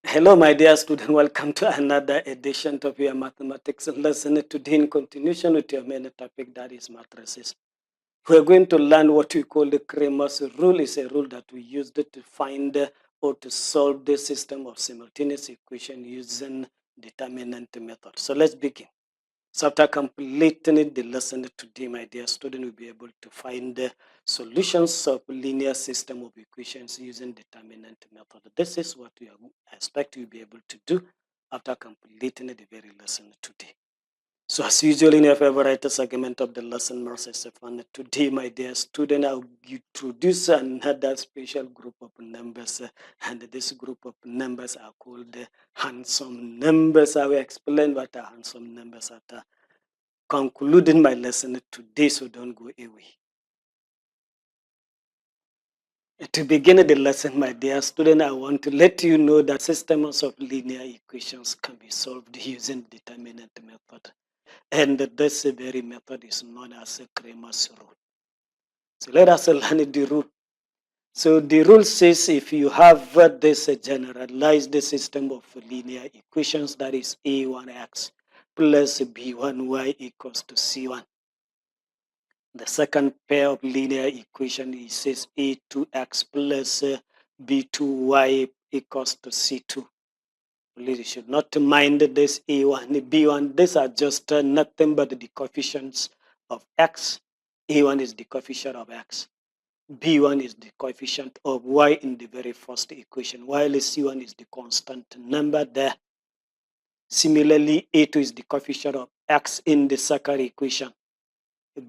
Hello, my dear student. Welcome to another edition of your mathematics lesson. Today, in continuation with your main topic, that is matrices. We're going to learn what we call the Cramer's rule. It's a rule that we use to find or to solve the system of simultaneous equation using determinant method. So let's begin. So after completing the lesson today, my dear student, will be able to find the solutions of linear system of equations using determinant method. This is what we expect you'll be able to do after completing the very lesson today. So as usual in your favorite segment of the lesson, Marcus Stefan, today, my dear student, I'll introduce another special group of numbers, and this group of numbers are called handsome numbers. I will explain what are handsome numbers after concluding my lesson today, so don't go away. To begin the lesson, my dear student, I want to let you know that systems of linear equations can be solved using determinant method. And this very method is known as a Cramer's rule. So let us learn the rule. So the rule says if you have this generalized system of linear equations, that is a1x plus b1y equals to c1. The second pair of linear equation is says a2x plus b2y equals to c2. Please, you should not mind this a1, b1. These are just nothing but the coefficients of x. a1 is the coefficient of x. b1 is the coefficient of y in the very first equation, while c1 is the constant number there. Similarly, a2 is the coefficient of x in the second equation.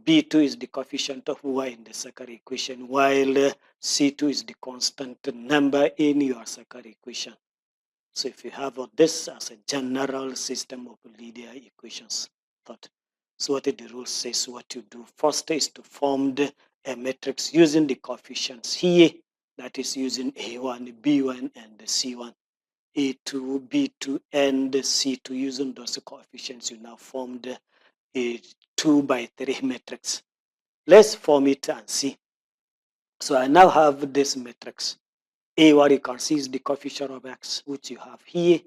b2 is the coefficient of y in the second equation, while c2 is the constant number in your second equation. So if you have this as a general system of linear equations, so what the rule says, what you do first is to form a matrix using the coefficients here, that is using a1, b1, and c1, a2, b2, and c2. Using those coefficients, you now formed a 2 by 3 matrix. Let's form it and see. So I now have this matrix. A1 you can see is the coefficient of x, which you have here.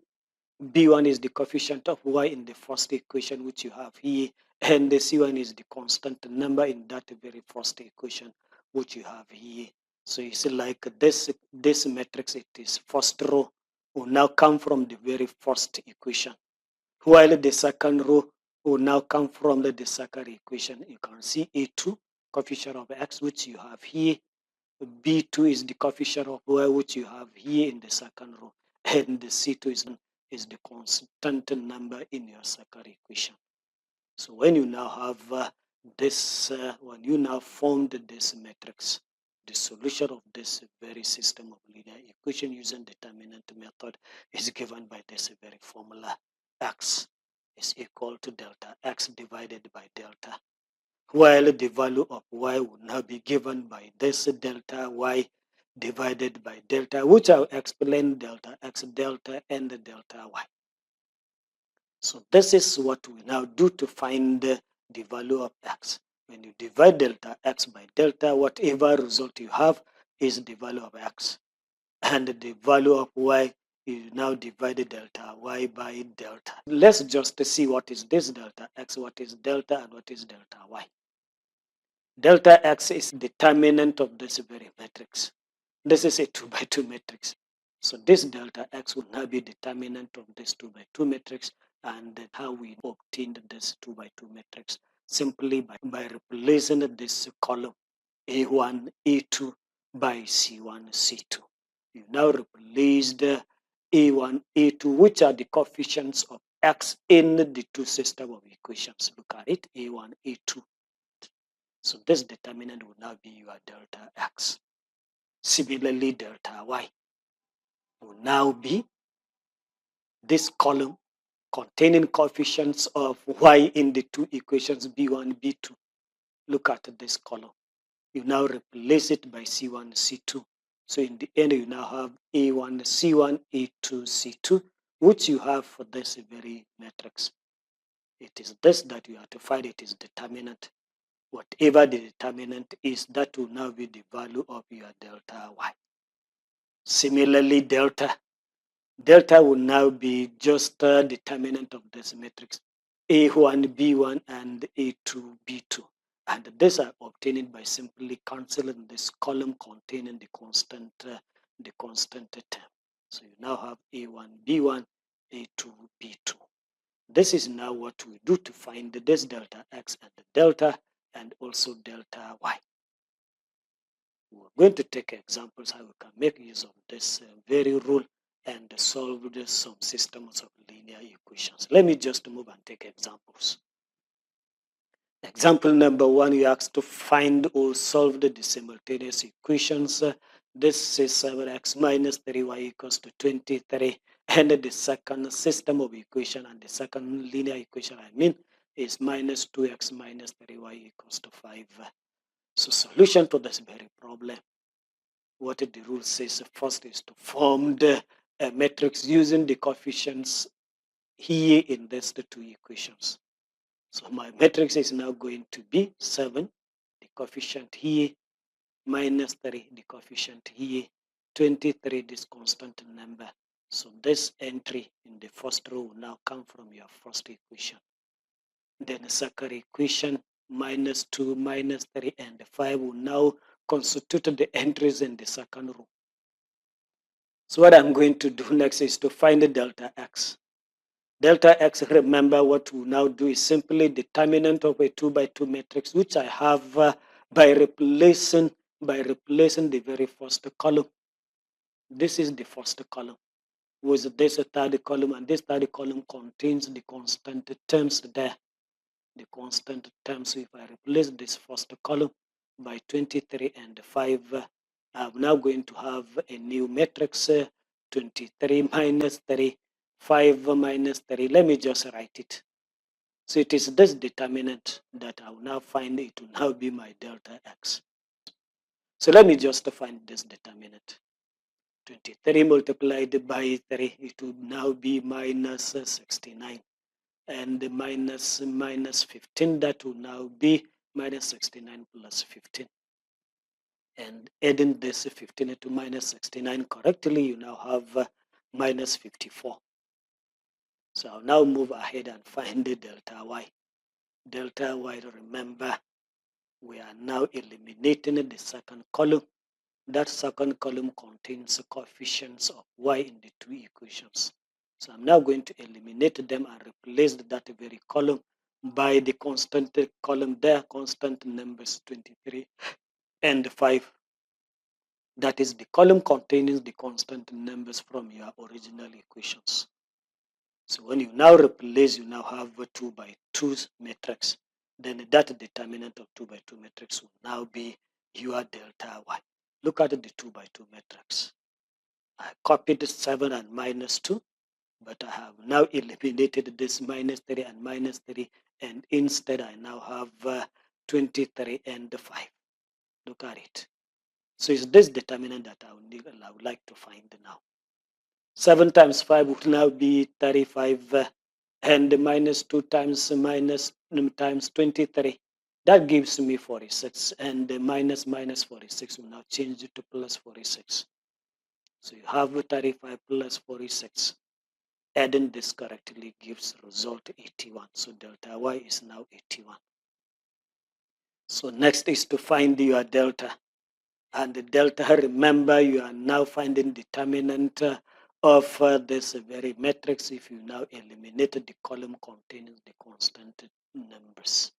B1 is the coefficient of y in the first equation, which you have here. And the C1 is the constant number in that very first equation, which you have here. So you see, like this matrix, it is first row will now come from the very first equation, while the second row will now come from the second equation. You can see A2, coefficient of x, which you have here. B2 is the coefficient of y, which you have here in the second row, and the C2 is the constant number in your second equation. So when you now have when you now formed this matrix, the solution of this very system of linear equation using determinant method is given by this very formula. X is equal to delta x divided by delta, while the value of y will now be given by this delta y divided by delta, which I'll explain delta x, delta, and delta y. So this is what we now do to find the value of x. When you divide delta x by delta, whatever result you have is the value of x. And the value of y, you now divide delta y by delta. Let's just see what is this delta x, what is delta, and what is delta y. Delta x is determinant of this very matrix. This is a 2 by 2 matrix. So this delta x will now be determinant of this 2 by 2 matrix. And how we obtained this 2 by 2 matrix? Simply by replacing this column A1, A2 by C1, C2. You now replace the A1, A2, which are the coefficients of x in the two system of equations. Look at it, A1, A2. So this determinant will now be your delta x. Similarly, delta y will now be this column containing coefficients of y in the two equations b1, b2. Look at this column. You now replace it by c1, c2. So in the end, you now have a1, c1, a2, c2, which you have for this very matrix. It is this that you have to find. It is determinant. Whatever the determinant is, that will now be the value of your delta y. Similarly, delta Delta will now be just the determinant of this matrix, A1, B1, and A2, B2. And this are obtained by simply cancelling this column containing the constant term. So you now have A1, B1, A2, B2. This is now what we do to find this delta X and the delta and also delta Y. We're going to take examples how we can make use of this very rule and solve some systems of linear equations. Let me just move and take examples. Example number 1, you asked to find or solve the simultaneous equations. This is 7x minus 3y equals to 23. And the second system of equation and the second linear equation is minus 2x minus 3y equals to 5. So solution to this very problem, what the rule says first is to form the matrix using the coefficients here in these two equations. So my matrix is now going to be 7, the coefficient here, minus 3, the coefficient here, 23, this constant number. So this entry in the first row will now come from your first equation. Then the second equation, minus 2, minus 3, and 5 will now constitute the entries in the second row. So what I'm going to do next is to find the delta X. Delta X, remember what we'll now do is simply determinant of a 2 by 2 matrix, which I have by replacing the very first column. This is the first column. With this third column, and this third column contains the constant terms there. The constant terms, so if I replace this first column by 23 and 5, I'm now going to have a new matrix, 23 minus 3, 5 minus 3. Let me just write it. So it is this determinant that I will now find. It will now be my delta X. So let me just find this determinant. 23 multiplied by 3, it will now be minus 69. And the minus 15, that will now be minus 69 plus 15. And adding this 15 to minus 69 correctly, you now have minus 54. So I'll now move ahead and find the delta Y. Delta Y, remember, we are now eliminating the second column. That second column contains coefficients of Y in the two equations. So I'm now going to eliminate them and replace that very column by the constant column there, constant numbers 23 and 5. That is the column containing the constant numbers from your original equations. So when you now replace, you now have a 2 by 2 matrix. Then that determinant of 2 by 2 matrix will now be your delta Y. Look at the 2 by 2 matrix. I copied 7 and minus 2. But I have now eliminated this minus 3 and minus 3, and instead I now have 23 and 5. Look at it. So it's this determinant that I would like to find now. 7 times 5 would now be 35, and minus 2 times minus times 23. That gives me 46, and the minus 46 will now change it to plus 46. So you have 35 plus 46. Adding this correctly gives result 81. So delta Y is now 81. So next is to find your delta. And the delta, remember, you are now finding determinant of this very matrix if you now eliminate the column containing the constant numbers.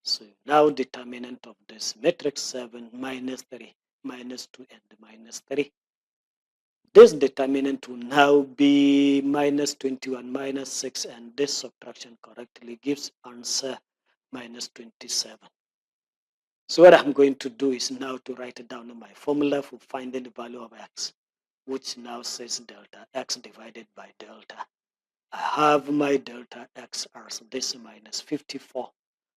So now determinant of this matrix 7 minus 3 minus 2 and minus 3. This determinant will now be minus 21 minus 6, and this subtraction correctly gives answer minus 27. So what I'm going to do is now to write down my formula for finding the value of X, which now says delta X divided by delta. I have my delta X as this minus 54,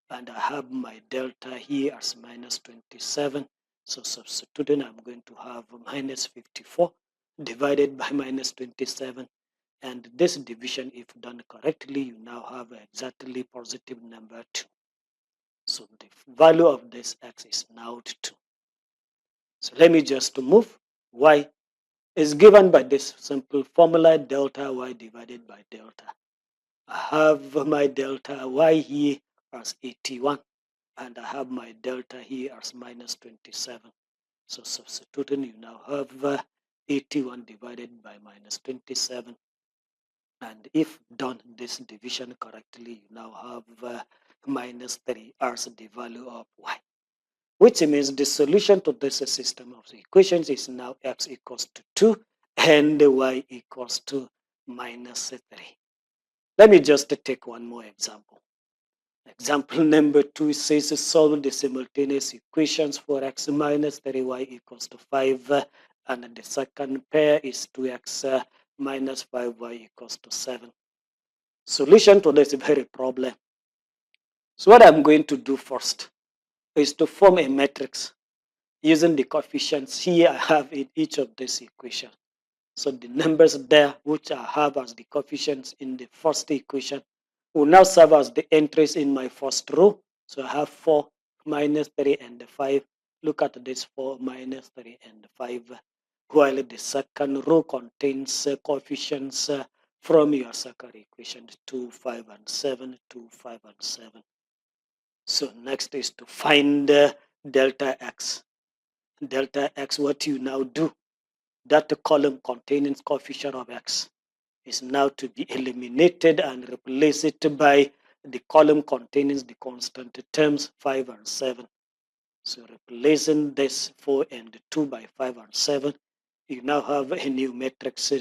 and I have my delta here as minus 27. So substituting, I'm going to have minus 54 divided by minus 27, and this division, if done correctly, you now have exactly positive number 2. So the value of this X is now 2. So let me just move Y is given by this simple formula, delta y divided by delta. I have my delta y here as 81, and I have my delta here as minus 27. So substituting, you now have 81 divided by minus 27. And if done this division correctly, you now have minus 3 as the value of y, which means the solution to this system of equations is now x equals to 2 and y equals to minus 3. Let me just take one more example. Example number 2 says solve the simultaneous equations for x minus 3y equals to 5, and the second pair is 2x minus 5y equals to 7. Solution to this very problem. So what I'm going to do first is to form a matrix using the coefficients here I have in each of these equations. So the numbers there, which I have as the coefficients in the first equation, will now serve as the entries in my first row. So I have 4, minus 3, and 5. Look at this 4, minus 3, and 5. While the second row contains coefficients from your second equation, 2, 5, and 7, 2, 5, and 7. So next is to find delta x. Delta x, what you now do, that column containing coefficient of x is now to be eliminated and replace it by the column containing the constant terms 5 and 7. So replacing this 4 and 2 by 5 and 7, you now have a new matrix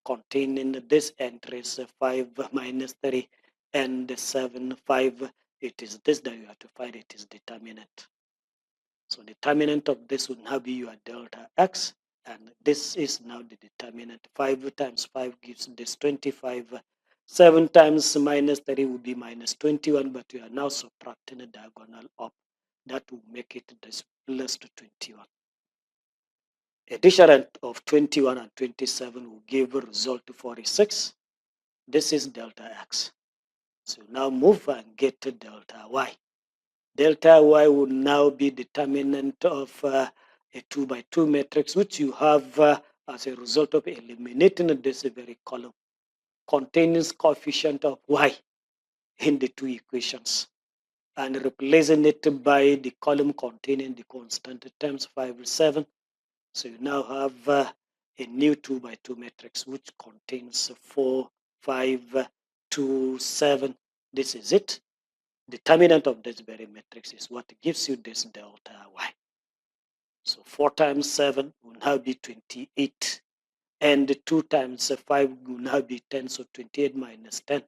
containing this entries 5 minus 3 and 7, 5. It is this that you have to find. It is determinant. So determinant of this will now be your delta x, and this is now the determinant. 5 times 5 gives this 25. 7 times minus 3 will be minus 21, but we are now subtracting a diagonal up. That will make it this plus to 21. Addition of 21 and 27 will give a result to 46. This is delta x. So now move and get to delta y. Delta y will now be determinant of a 2 by 2 matrix, which you have as a result of eliminating this very column containing coefficient of y in the two equations and replacing it by the column containing the constant terms 5 and 7. So you now have a new 2 by 2 matrix which contains 4, 5, 2, 7. This is it. Determinant of this very matrix is what gives you this delta y. So 4 times 7 will now be 28, and 2 times 5 will now be 10, so 28 minus 10.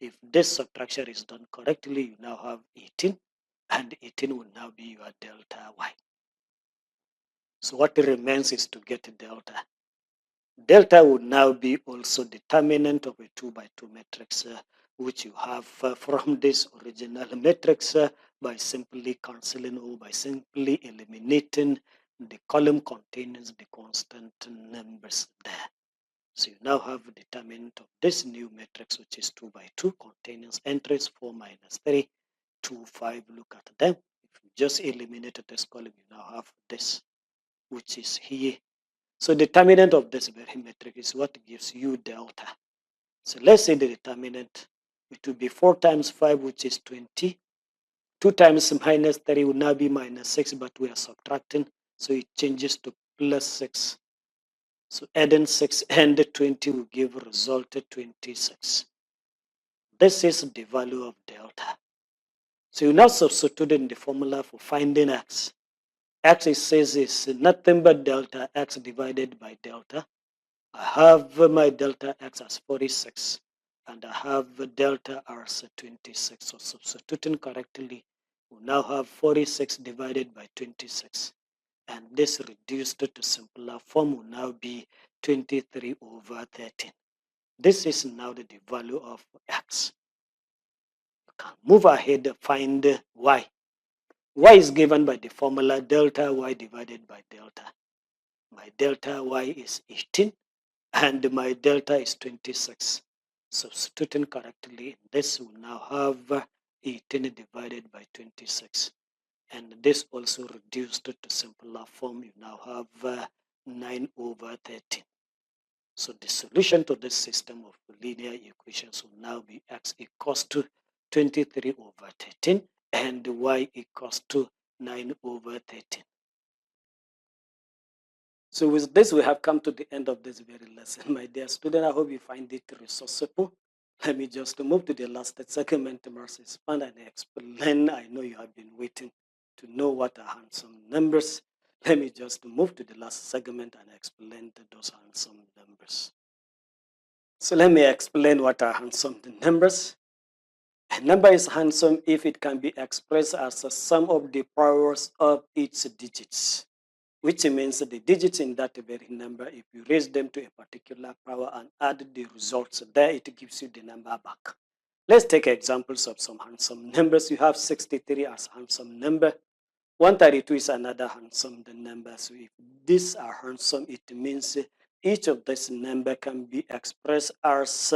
If this subtraction is done correctly, you now have 18, and 18 will now be your delta y. So what remains is to get delta. Delta would now be also determinant of a 2 by 2 matrix, which you have from this original matrix by simply cancelling or by simply eliminating the column containing the constant numbers there. So you now have a determinant of this new matrix, which is 2 by 2, containing entries 4 minus 3, 2, 5. Look at them. If you just eliminate this column, you now have this, which is here. So determinant of this very metric is what gives you delta. So let's say the determinant, it will be 4 times 5, which is 20. 2 times minus 3 will now be minus 6, but we are subtracting, so it changes to plus 6. So adding 6 and 20 will give result 26. This is the value of delta. So you now substitute in the formula for finding x. X, it says, is nothing but delta x divided by delta. I have my delta x as 46, and I have delta r as 26. So substituting correctly, we now have 46 divided by 26. And this reduced to simpler form will now be 23 over 13. This is now the value of x. You can move ahead and find y. Y is given by the formula delta y divided by delta. My delta y is 18 and my delta is 26. Substituting correctly, this will now have 18 divided by 26. And this also reduced to simpler form. You now have 9 over 13. So the solution to this system of linear equations will now be x equals to 23 over 13 and y equals to 9 over 13. So with this, we have come to the end of this very lesson. My dear student, I hope you find it resourceful. Let me just move to the last segment, Mercy expand and explain. I know you have been waiting to know what are handsome numbers. Let me just move to the last segment and explain those handsome numbers. So let me explain what are handsome numbers. A number is handsome if it can be expressed as a sum of the powers of its digits, which means the digits in that very number, if you raise them to a particular power and add the results there, it gives you the number back. Let's take examples of some handsome numbers. You have 63 as handsome number. 132 is another handsome number. So if these are handsome, it means each of this number can be expressed as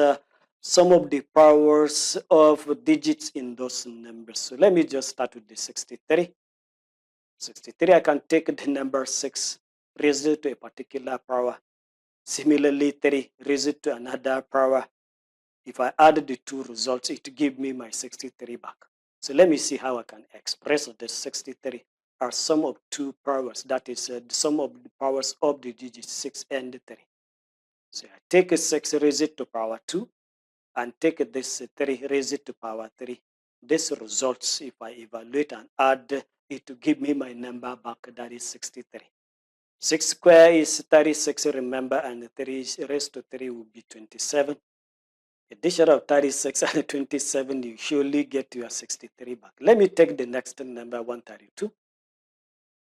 some of the powers of digits in those numbers. So let me just start with the 63. 63, I can take the number 6, raise it to a particular power. Similarly, 3, raise it to another power. If I add the two results, it gives me my 63 back. So let me see how I can express the 63 as sum of two powers. That is the sum of the powers of the digits 6 and 3. So I take a 6, raise it to power 2, and take this 3, raise it to power 3. This results, if I evaluate and add, it to give me my number back, that is 63. 6 square is 36, remember, and 3 raised to 3 will be 27. Addition of 36 and 27, you surely get your 63 back. Let me take the next number, 132.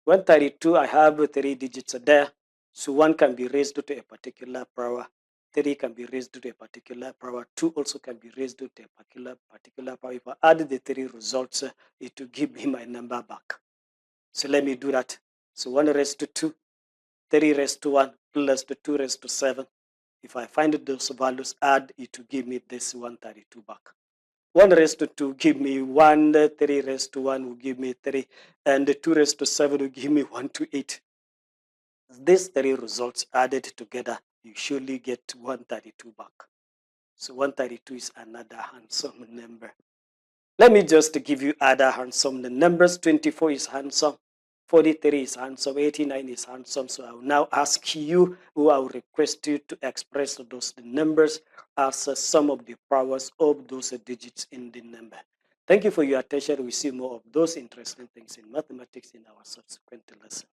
132, I have 3 digits there. So 1 can be raised to a particular power. 3 can be raised to a particular power. 2 also can be raised to a particular power. If I add the 3 results, it will give me my number back. So let me do that. So 1 raised to 2, 3 raised to 1, plus the 2 raised to 7. If I find those values, add, it will give me this 132 back. 1 raised to 2 give me 1, 3 raised to 1 will give me 3, and 2 raised to 7 will give me 128. These 3 results added together, you surely get 132 back. So 132 is another handsome number. Let me just give you other handsome numbers. 24 is handsome. 43 is handsome. 89 is handsome. So I will now ask you, or I will request you to express those numbers as a sum of the powers of those digits in the number. Thank you for your attention. We see more of those interesting things in mathematics in our subsequent lesson.